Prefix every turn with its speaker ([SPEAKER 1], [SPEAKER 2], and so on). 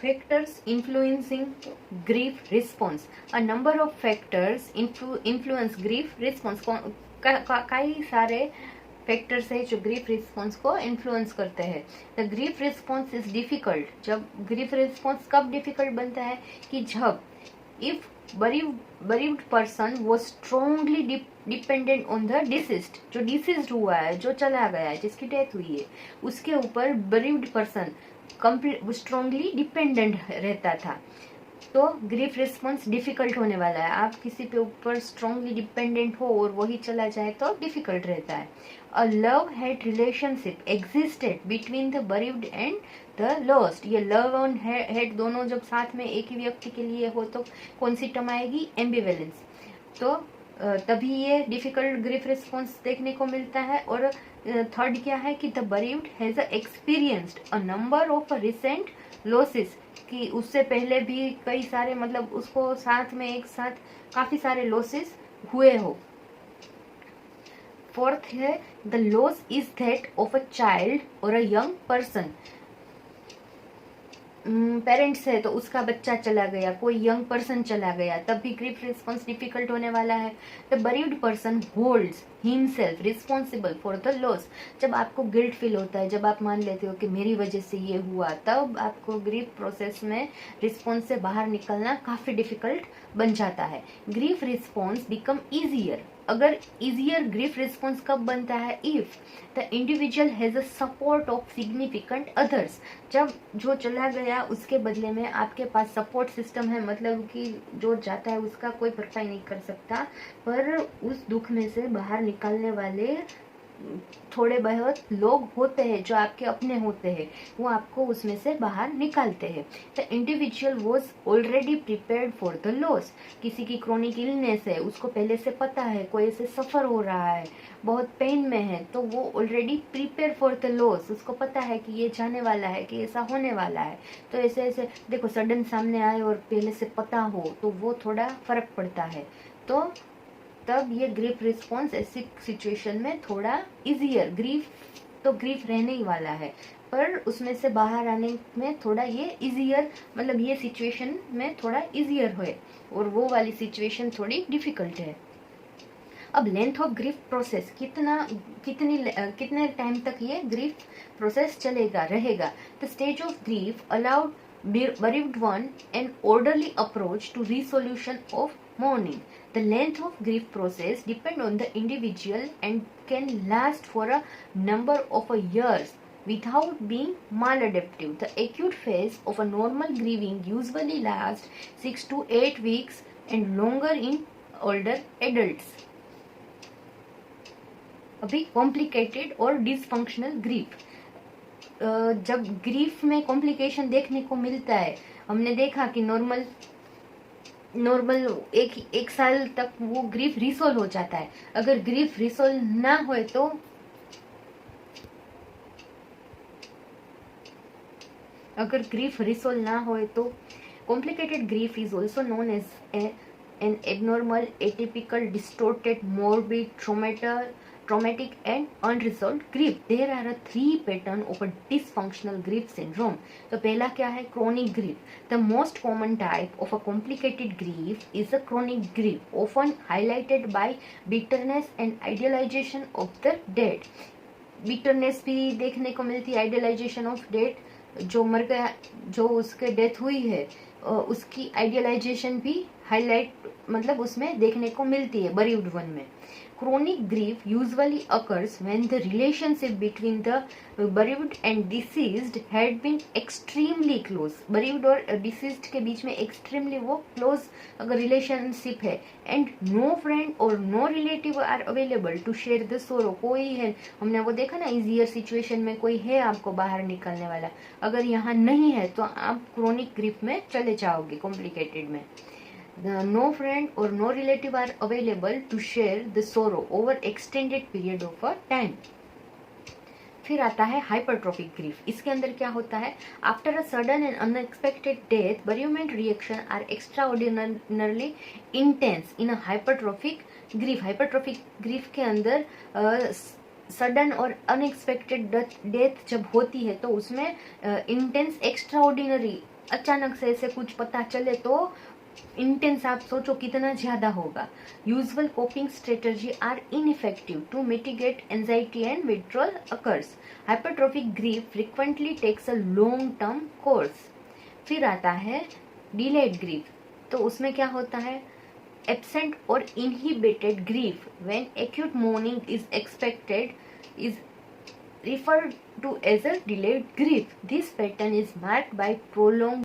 [SPEAKER 1] factors influencing grief response. A number of factors influence grief response. कई सारे factors है जो ग्रीफ रिस्पॉन्स को इन्फ्लुएंस करते हैं. The grief response is difficult. जब ग्रीफ रिस्पॉन्स कब डिफिकल्ट बनता है कि जब if bereaved person was strongly dependent on the deceased. जो डिसीज्ड हुआ है, जो चला गया है, जिसकी डेथ हुई है, उसके ऊपर bereaved person स्ट्रांगली डिपेंडेंट रहता था, तो ग्रीफ रिस्पॉन्स डिफिकल्ट होने वाला है. आप किसी पे ऊपर स्ट्रांगली डिपेंडेंट हो और वही चला जाए तो डिफिकल्ट रहता है. A love hate relationship existed between the bereaved and the lost. ये लव और हेट दोनों जब साथ में एक ही व्यक्ति के लिए हो तो कौन सी टर्म आएगी? एम्बिवेलेंस. तो तभी ये डिफिकल्ट ग्रीफ रिस्पॉन्स देखने को मिलता है. और थर्ड क्या है कि the bereaved has experienced a number of recent losses, कि उससे पहले भी कई सारे मतलब उसको साथ में एक साथ काफी सारे लॉसेस हुए हो. फोर्थ है the loss is that of a child और अ यंग पर्सन. पेरेंट्स है तो उसका बच्चा चला गया, कोई यंग पर्सन चला गया, तब भी ग्रीफ रिस्पॉन्स डिफिकल्ट होने वाला है. The bereaved person holds himself responsible for the loss. जब आपको गिल्ट फील होता है, जब आप मान लेते हो कि मेरी वजह से ये हुआ, तब आपको ग्रीफ प्रोसेस में रिस्पॉन्स से बाहर निकलना काफी डिफिकल्ट बन जाता है. Grief response become easier. अगर इजियर ग्रीफ रिस्पॉन्स कब बनता है? If the individual has a support of significant others. जब जो चला गया उसके बदले में आपके पास सपोर्ट सिस्टम है, मतलब कि जो जाता है उसका कोई भरपाई नहीं कर सकता, पर उस दुख में से बाहर निकालने वाले थोड़े बहुत लोग होते हैं जो आपके अपने होते हैं, वो आपको उसमें से बाहर निकालते हैं. The individual was already prepared for the loss. किसी की क्रोनिक इलनेस है, उसको पहले से पता है, कोई ऐसे सफर हो रहा है, बहुत पेन में है, तो वो already prepare for the loss. उसको पता है कि ये जाने वाला है, कि ऐसा होने वाला है. तो ऐसे ऐसे देखो सडन सामने आए और पहले से पता हो तो वो थोड़ा फर्क पड़ता है. तो तब ये ग्रीफ रिस्पॉन्स ऐसी सिचुएशन में थोड़ा इजियर, ग्रीफ रहने ही वाला है, पर उसमें से बाहर आने में थोड़ा ये इजियर, मतलब ये सिचुएशन में थोड़ा इजियर है और वो वाली सिचुएशन थोड़ी डिफिकल्ट है. अब लेंथ ऑफ ग्रीफ प्रोसेस कितने टाइम तक ये ग्रीफ प्रोसेस चलेगा, रहेगा. The stage of grief allowed bereaved one an orderly approach to resolution of mourning. The length of grief process depend on the individual and can last for a number of years without being maladaptive. The acute phase of a normal grieving usually lasts 6 to 8 weeks and longer in older adults. अभी complicated और dysfunctional grief. जब grief में complication देखने को मिलता है, हमने देखा कि नॉर्मल एक साल तक वो ग्रीफ रिसोल्व हो जाता है. अगर ग्रीफ रिसोल्व ना होए तो complicated grief is also known as an abnormal, atypical, distorted, morbid, traumatic and unresolved grief. There are 3 patterns of a dysfunctional grief syndrome. तो पहला क्या है? chronic grief. The most common type of a complicated grief is a chronic grief, often highlighted by bitterness and idealization of the dead. bitterness भी देखने को मिलती है, idealization of dead, जो मर गया, जो उसके डेथ हुई है, उसकी आइडियलाइजेशन भी हाईलाइट मतलब उसमें देखने को मिलती है bereaved one में. Chronic grief usually occurs when the relationship between the bereaved and deceased had been extremely close. bereaved और deceased के बीच में extremely वो close अगर relationship है, and no friend or no relative are available to share the sorrow. कोई है, हमने वो देखा ना, easier situation में कोई है आपको बाहर निकलने वाला, अगर यहाँ नहीं है तो आप chronic grief में चले जाओगे, complicated में. No friend or no relative are available to share the sorrow over extended period of a time. फिर आता है हाइपरट्रोफिक ग्रीफ. इसके अंदर क्या होता है? After a sudden and unexpected death, bereavement reaction are extraordinarily intense in a hypertrophic grief. Hypertrophic grief के अंदर सडन और अनएक्सपेक्टेड डेथ जब होती है तो उसमें इंटेंस एक्स्ट्राऑर्डिनरी अचानक से ऐसे कुछ पता चले तो इंटेंस आप सोचो कितना ज्यादा होगा। Usual coping strategy are ineffective to mitigate anxiety and withdrawal occurs. Hypertrophic grief frequently takes a long term course. फिर आता है डिलेड ग्रीफ, तो उसमें क्या होता है, एब्सेंट और inhibited grief when acute morning is expected is referred to as a delayed grief. This pattern is marked by prolonged